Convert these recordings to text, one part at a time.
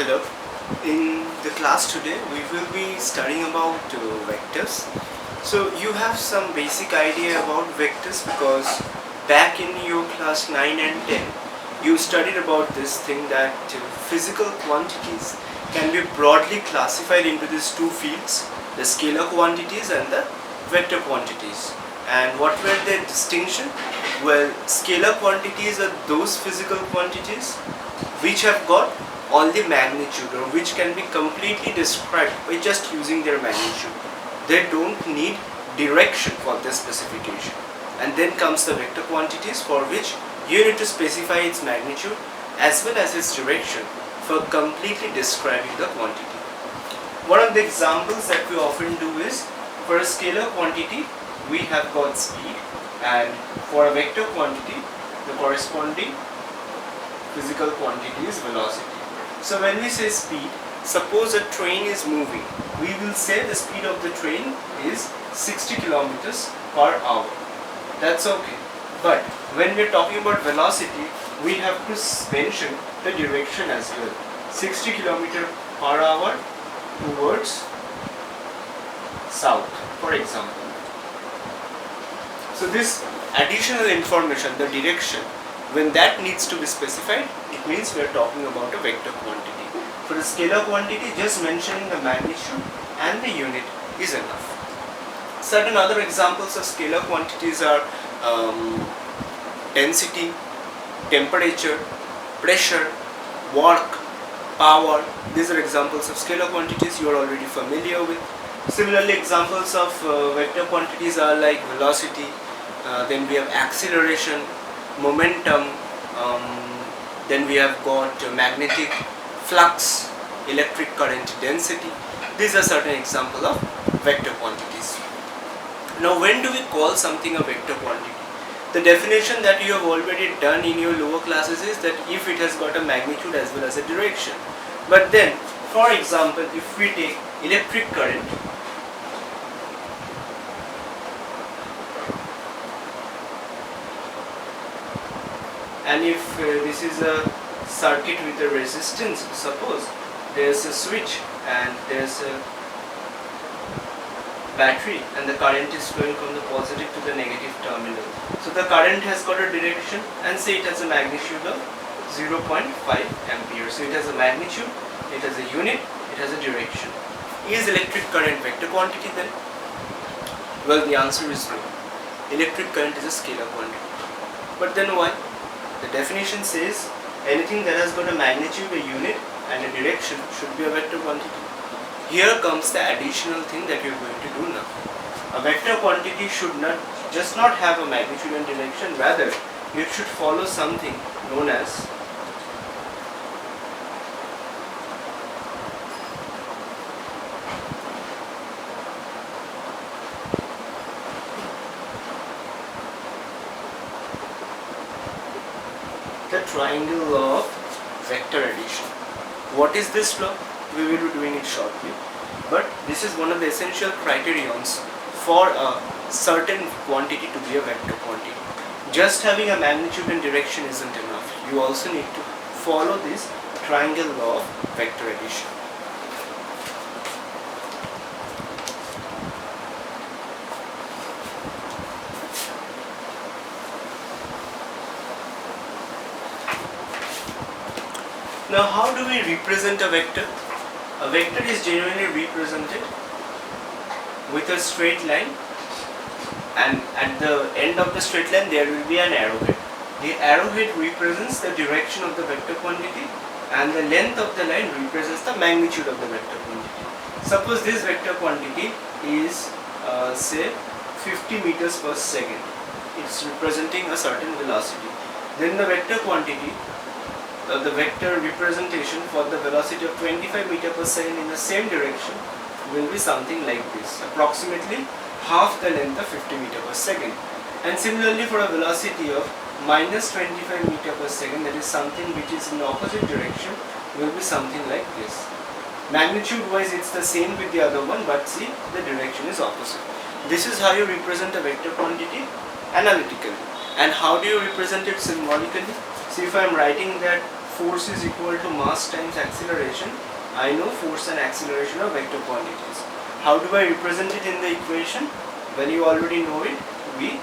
Hello. In the class today we will be studying about vectors. So you have some basic idea about vectors because back in your class 9 and 10 you studied about this thing that physical quantities can be broadly classified into these two fields, the scalar quantities and the vector quantities. And what were their distinction? Well, scalar quantities are those physical quantities which have got all the magnitude or which can be completely described by just using their magnitude. They don't need direction for their specification. And then comes the vector quantities, for which you need to specify its magnitude as well as its direction for completely describing the quantity. One of the examples that we often do is, for a scalar quantity we have got speed, and for a vector quantity the corresponding physical quantity is velocity. So when we say speed, suppose a train is moving, we will say the speed of the train is 60 kilometers per hour. That's okay. But when we are talking about velocity, we have to mention the direction as well. 60 kilometers per hour towards south, for example. So this additional information, the direction, when that needs to be specified, it means we are talking about a vector quantity. For a scalar quantity, just mentioning the magnitude and the unit is enough. Certain other examples of scalar quantities are density, temperature, pressure, work, power. These are examples of scalar quantities you are already familiar with. Similarly, examples of vector quantities are like velocity, then we have acceleration, momentum, then we have got magnetic flux, electric current density. These are certain examples of vector quantities. Now, when do we call something a vector quantity? The definition that you have already done in your lower classes is that if it has got a magnitude as well as a direction. But then, for example, if we take electric current, and if this is a circuit with a resistance, suppose there's a switch and there's a battery and the current is flowing from the positive to the negative terminal. So the current has got a direction, and say it has a magnitude of 0.5 ampere. So it has a magnitude, it has a unit, it has a direction. Is electric current vector quantity then? Well, the answer is no. Electric current is a scalar quantity. But then why? The definition says anything that has got a magnitude, a unit and a direction should be a vector quantity. Here comes the additional thing that you are going to do now. A vector quantity should not have a magnitude and direction, rather it should follow something known as the triangle law of vector addition. What is this law? We will be doing it shortly. But this is one of the essential criterions for a certain quantity to be a vector quantity. Just having a magnitude and direction isn't enough. You also need to follow this triangle law of vector addition. Now, how do we represent a vector? A vector is generally represented with a straight line, and at the end of the straight line there will be an arrowhead. The arrowhead represents the direction of the vector quantity, and the length of the line represents the magnitude of the vector quantity. Suppose this vector quantity is say 50 meters per second. It's representing a certain velocity. Then the vector quantity, the vector representation for the velocity of 25 meters per second in the same direction will be something like this, approximately half the length of 50 meters per second. And similarly, for a velocity of minus 25 meters per second, that is something which is in the opposite direction, will be something like this. Magnitude wise it's the same with the other one, but see, the direction is opposite. This is how you represent a vector quantity analytically. And how do you represent it symbolically? See, if I am writing that force is equal to mass times acceleration, I know force and acceleration are vector quantities. How do I represent it in the equation? Well, you already know it. We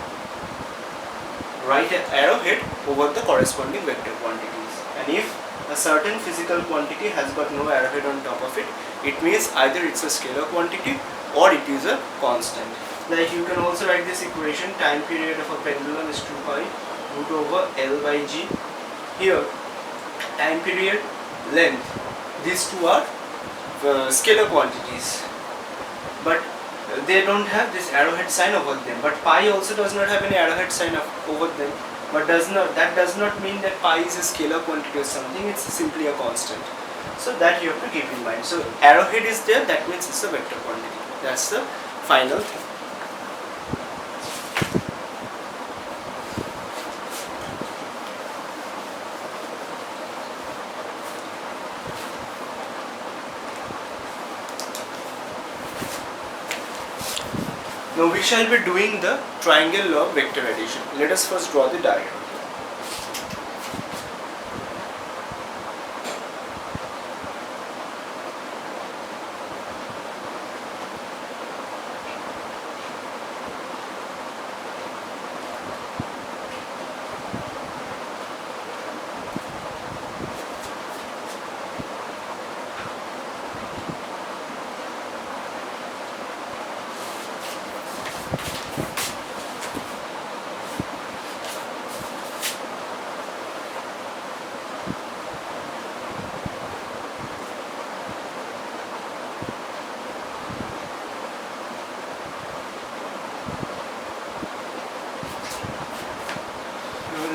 write an arrowhead over the corresponding vector quantities. And if a certain physical quantity has got no arrowhead on top of it, it means either it's a scalar quantity or it is a constant. Like you can also write this equation, time period of a pendulum is 2 pi root over L by G. Here, time period, length, these two are scalar quantities, but they don't have this arrowhead sign over them. But pi also does not have any arrowhead sign over them, but that does not mean that pi is a scalar quantity or something. It's simply a constant. So that you have to keep in mind. So arrowhead is there, that means it's a vector quantity. That's the final thing. Now we shall be doing the triangle law of vector addition. Let us first draw the diagram.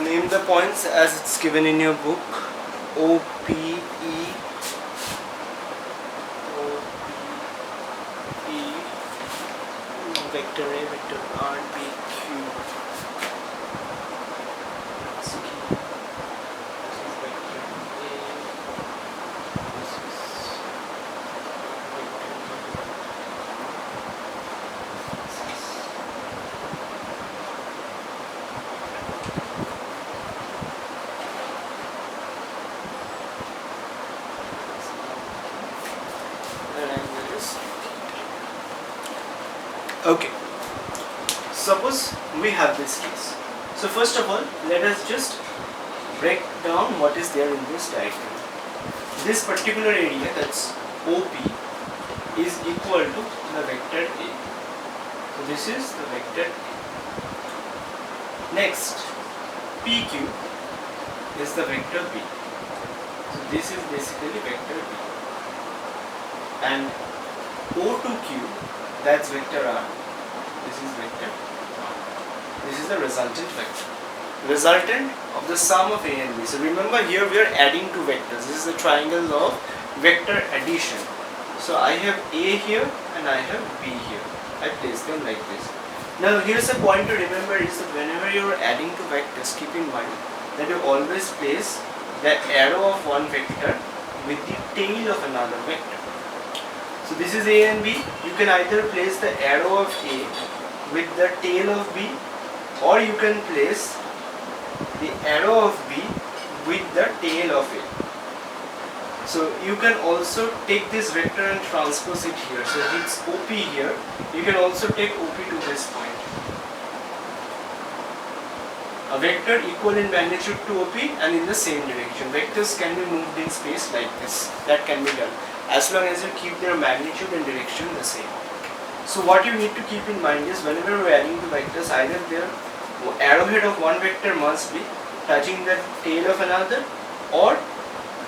Name the points as it's given in your book. O, P, E, O, P, E, vector A, vector R, P, Q. This is vector A, this is okay. Suppose we have this case. So first of all, let us just break down what is there in this diagram. This particular area, that's OP, is equal to the vector A. So this is the vector A. Next, PQ is the vector B. So this is basically vector B. And O to Q, that's vector R. This is vector R. This is the resultant vector. Resultant of the sum of A and B. So remember, here we are adding two vectors. This is the triangle of vector addition. So I have A here and I have B here. I place them like this. Now here's a point to remember is that whenever you are adding two vectors, keep in mind that you always place the arrow of one vector with the tail of another vector. So this is A and B. You can either place the arrow of A with the tail of B, or you can place the arrow of B with the tail of A. So you can also take this vector and transpose it here. So it's OP here. You can also take OP to this point. A vector equal in magnitude to OP and in the same direction. Vectors can be moved in space like this. That can be done as long as you keep their magnitude and direction the same. So what you need to keep in mind is whenever we are adding the vectors, either their arrowhead of one vector must be touching the tail of another, or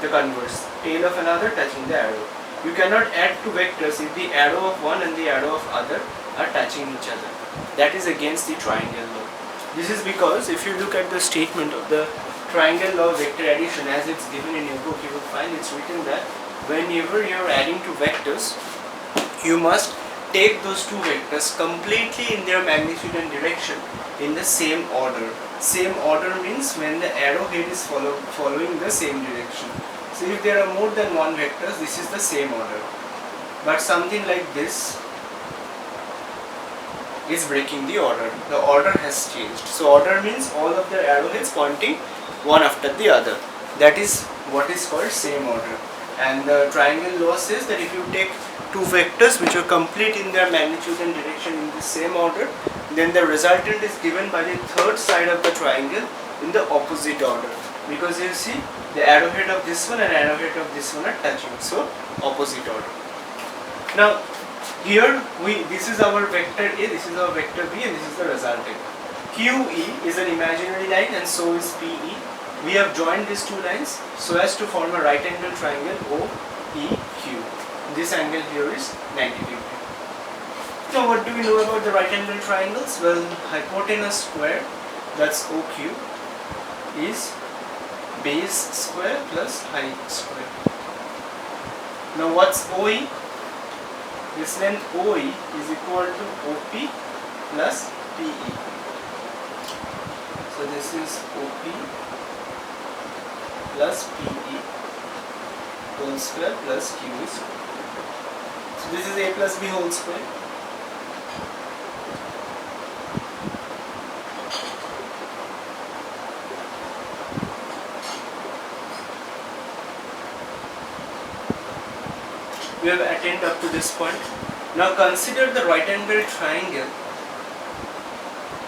the converse, tail of another touching the arrow. You cannot add two vectors if the arrow of one and the arrow of other are touching each other. That is against the triangle law. This is because if you look at the statement of the triangle law of vector addition as it's given in your book, you will find it's written that whenever you are adding two vectors, you must take those two vectors completely in their magnitude and direction in the same order. Same order means when the arrowhead is following the same direction. So if there are more than one vectors, this is the same order. But something like this is breaking the order. The order has changed. So order means all of the arrowheads pointing one after the other. That is what is called same order. And the triangle law says that if you take two vectors which are complete in their magnitude and direction in the same order, then the resultant is given by the third side of the triangle in the opposite order. Because you see, the arrowhead of this one and arrowhead of this one are touching, so opposite order. Now here this is our vector A, this is our vector B, and this is the resultant. QE is an imaginary line and so is PE. We have joined these two lines so as to form a right angle triangle OEQ. This angle here is 90 degree. Now what do we know about the right angle triangles? Well, hypotenuse square, that's OQ, is base square plus height square. Now what's OE? This length OE is equal to OP plus PE. So this is OP plus PE whole square plus QE square. So this is A plus B whole square. We have attained up to this point. Now consider the right angle triangle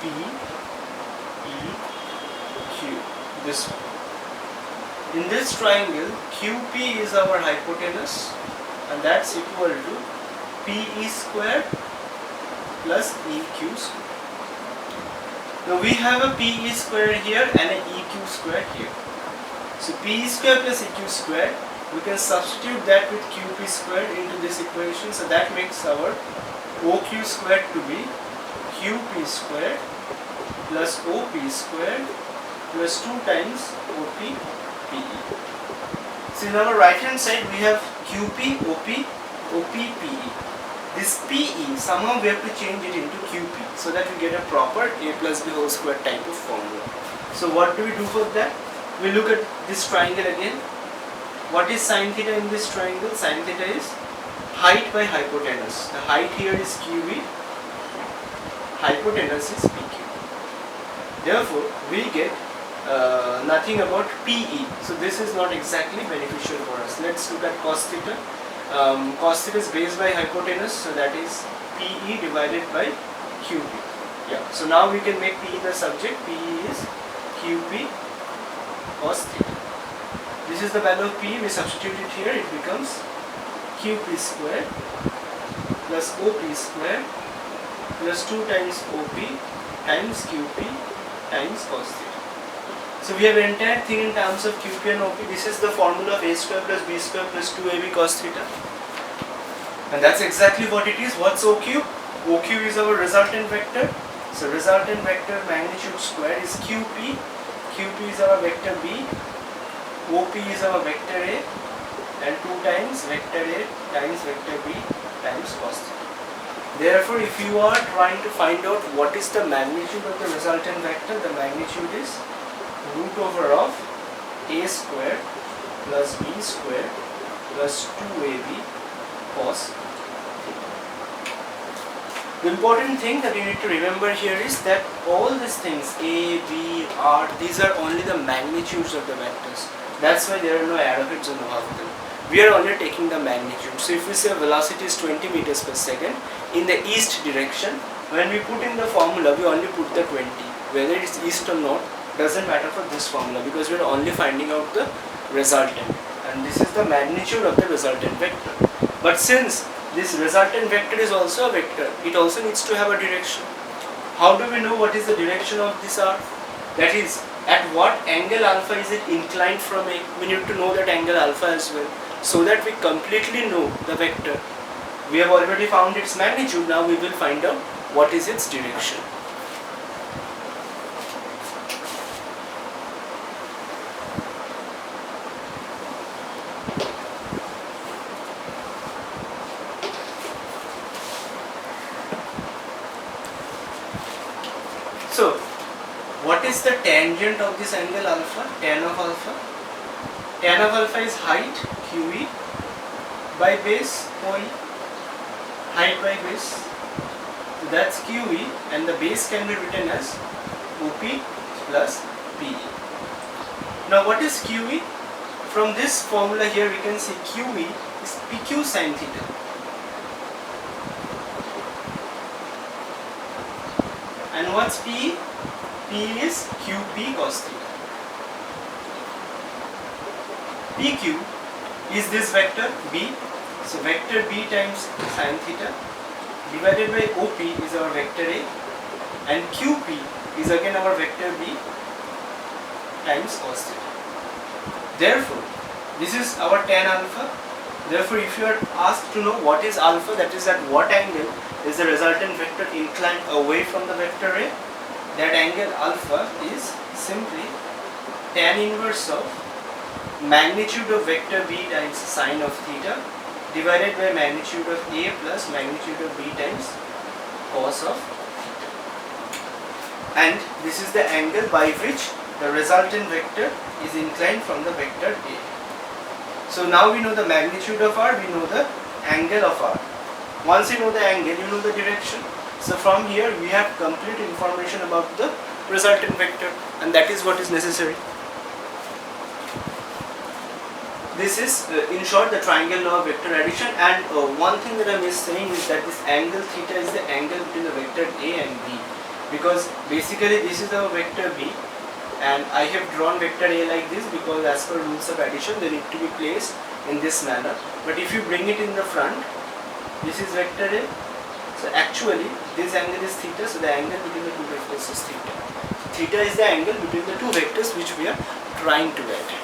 PEQ, this one. In this triangle, QP is our hypotenuse and that's equal to PE square plus EQ square. Now we have a PE square here and an EQ square here. So PE square plus EQ square, we can substitute that with QP squared into this equation, so that makes our OQ squared to be QP squared plus OP squared plus 2 times OP PE. So in our right hand side we have QP, OP, OP, PE. This PE, somehow we have to change it into QP so that we get a proper A plus B whole square type of formula. So what do we do for that? We look at this triangle again. What is sine theta in this triangle? Sine theta is height by hypotenuse. The height here is QE, hypotenuse is PQ. Therefore, we get nothing about PE. So this is not exactly beneficial for us. Let's look at cos theta. Cos theta is based by hypotenuse, so that is PE divided by QP. Yeah. So now we can make PE the subject. PE is QP cos theta. This is the value of P, we substitute it here, it becomes QP square plus OP square plus 2 times OP times QP times cos theta. So we have the entire thing in terms of QP and OP. This is the formula of A square plus B square plus 2AB cos theta. And that's exactly what it is. What's OQ? OQ is our resultant vector. So resultant vector magnitude square is QP. QP is our vector B. OP is our vector A and 2 times vector A times vector B times cos theta. Therefore, if you are trying to find out what is the magnitude of the resultant vector, the magnitude is root over of A square plus B square plus 2AB cos theta. The important thing that you need to remember here is that all these things A, B, R, these are only the magnitudes of the vectors. That's why there are no arrowheads on all of them. We are only taking the magnitude. So if we say velocity is 20 meters per second in the east direction, when we put in the formula, we only put the 20. Whether it's east or north doesn't matter for this formula because we are only finding out the resultant. And this is the magnitude of the resultant vector. But since this resultant vector is also a vector, it also needs to have a direction. How do we know what is the direction of this R? That is, at what angle alpha is it inclined from A? We need to know that angle alpha as well, so that we completely know the vector. We have already found its magnitude, now we will find out what is its direction. So, what is the tangent of this angle alpha? Tan of alpha. Tan of alpha is height QE by base OE. Height by base. So that's QE and the base can be written as OP plus PE. Now what is QE? from this formula here we can see QE is PQ sin theta. And what's PE? PE is QP cos theta. PQ is this vector B. So vector B times sin theta divided by OP is our vector A, and QP is again our vector B times cos theta. Therefore, this is our tan alpha. Therefore, if you are asked to know what is alpha, that is at what angle is the resultant vector inclined away from the vector A, that angle alpha is simply tan inverse of magnitude of vector B times sine of theta divided by magnitude of A plus magnitude of B times cos of theta. And this is the angle by which the resultant vector is inclined from the vector A. So now we know the magnitude of R, we know the angle of R. Once you know the angle, you know the direction. So from here we have complete information about the resultant vector, and that is what is necessary. This is in short the triangle law of vector addition. And one thing that I missed saying is that this angle theta is the angle between the vector A and B, because basically this is our vector B, and I have drawn vector A like this because as per rules of addition they need to be placed in this manner. But if you bring it in the front, this is vector A, so actually this angle is theta, so the angle between the two vectors is theta. Theta is the angle between the two vectors which we are trying to add.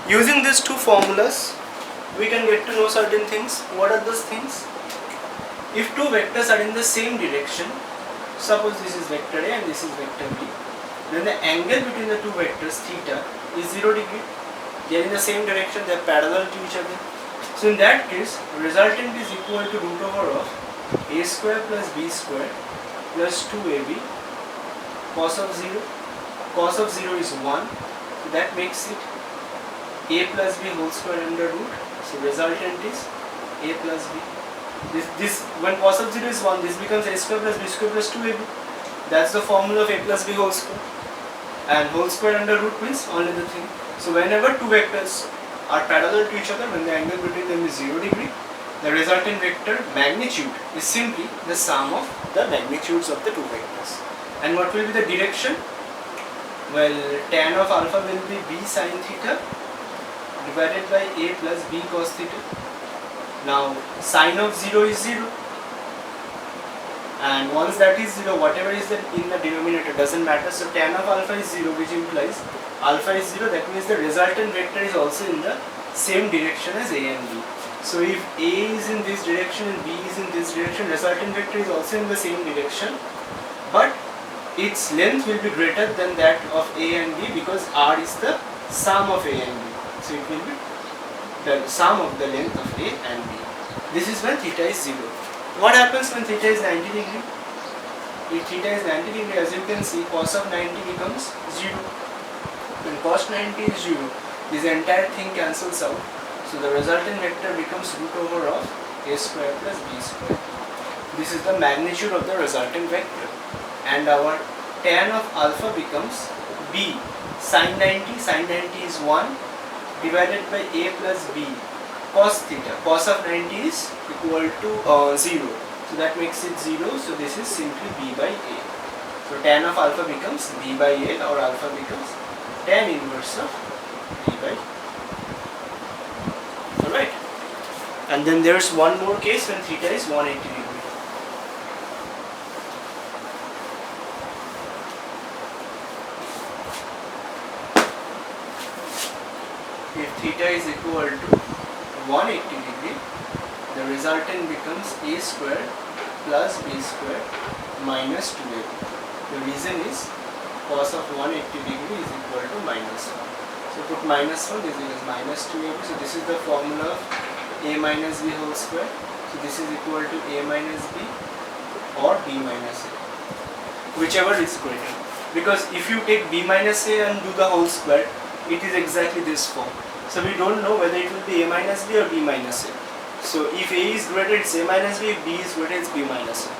Using these two formulas, we can get to know certain things. What are those things? If two vectors are in the same direction, suppose this is vector A and this is vector B, then the angle between the two vectors theta is 0 degree. They are in the same direction, they are parallel to each other. So in that case, resultant is equal to root over of a square plus b square plus 2ab cos of 0. Cos of 0 is 1, so that makes it a plus b whole square under root. So resultant is a plus b. This when cos of 0 is 1, this becomes a square plus b square plus 2ab. That's the formula of a plus b whole square. And whole square under root means only the thing. So whenever two vectors are parallel to each other, when the angle between them is 0 degree, the resultant vector magnitude is simply the sum of the magnitudes of the two vectors. And what will be the direction? Well, tan of alpha will be b sin theta divided by a plus b cos theta. Now sine of 0 is 0, and once that is 0, whatever is in the denominator doesn't matter. So tan of alpha is 0, which implies alpha is 0, that means the resultant vector is also in the same direction as a and b. So if a is in this direction and b is in this direction, resultant vector is also in the same direction, but its length will be greater than that of a and b because r is the sum of a and b. So it will be the sum of the length of a and b. This is when theta is 0. What happens when theta is 90 degree? If theta is 90 degree, as you can see, cos of 90 becomes 0. When cos 90 is 0, this entire thing cancels out. So the resultant vector becomes root over of a square plus b square. This is the magnitude of the resultant vector. And our tan of alpha becomes b sin 90. Sin 90 is 1 divided by a plus b cos theta. Cos of 90 is equal to 0. So that makes it 0. So this is simply b by a. So tan of alpha becomes b by a, or alpha becomes tan inverse of b by a. Alright. And then there's one more case when theta is 180 degree. If theta is equal to 180 degree, the resultant becomes a square plus b square minus 2ab. The reason is cos of 180 degree is equal to minus 1. So put minus 1, this is minus 2ab. So this is the formula of a minus b whole square. So this is equal to a minus b or b minus a, whichever is greater. because if you take b minus a and do the whole square, it is exactly this form. So we don't know whether it will be a minus b or b minus a. So if a is greater, it's a minus b. If b is greater, it's b minus a.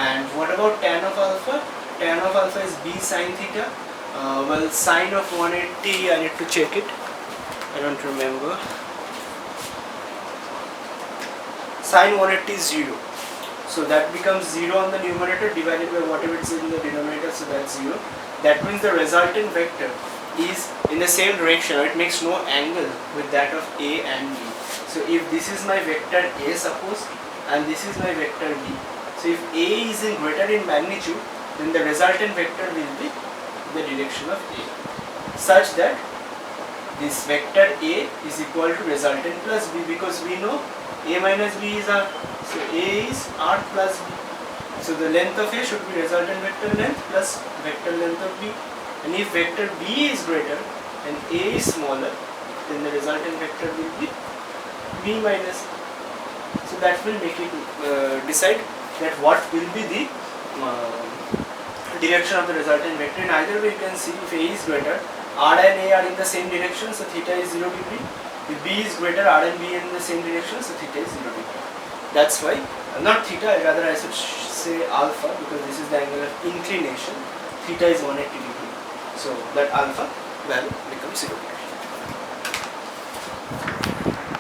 And what about tan of alpha? Tan of alpha is b sine theta. Well, sine of 180, I need to check it. I don't remember. Sine 180 is 0. So that becomes 0 on the numerator divided by whatever is in the denominator, so that's 0. That means the resultant vector is in the same direction, or it makes no angle with that of A and B. So if this is my vector A, suppose, and this is my vector B. So if A is greater in magnitude, then the resultant vector will be the direction of A, such that this vector A is equal to resultant plus B, because we know A minus B is R. So A is R plus B. So the length of A should be resultant vector length plus vector length of B. And if vector B is greater and A is smaller, then the resultant vector will be B minus A. So that will make it decide that what will be the direction of the resultant vector. In either way, you can see if A is greater, R and A are in the same direction, so theta is 0 degree. If B is greater, R and B are in the same direction, so theta is 0 degree. That's why, not theta, rather I should say alpha, because this is the angle of inclination. Theta is 180 degree. So that alpha value becomes 0 degree.